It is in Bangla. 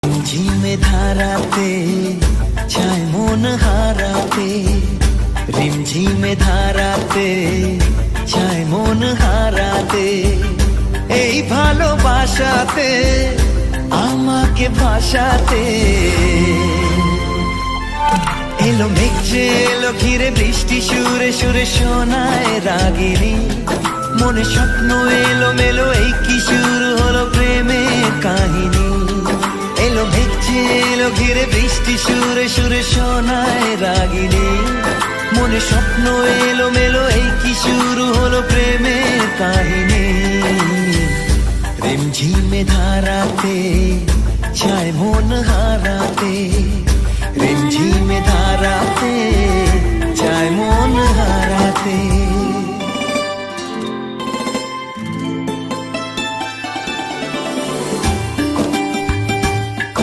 ঝিমে ধারাতে চায় মন হারাতে, রিমঝিমে ধারাতে চায় মন হারাতে, এই ভালোবাসাতে আমাকে ভাসাতে। এলো মেঘ যে এলো ঘিরে বৃষ্টি সুরে সুরে শোনায় রাগিনী, মনে স্বপ্ন এলো মেলো এই কি শুরু হলো প্রেমের কাহিনী। এলো মেঘ যে এলো ঘিরে বৃষ্টি সুরে সুরে শোনায় রাগিনী, মনে স্বপ্ন এলো মেলো এই কি শুরু হলো প্রেমের কাহিনী। রিমঝিমে ধারাতে চায় মন হারাতে, রিমঝিমে ধারাতে চায় মন হারাতে।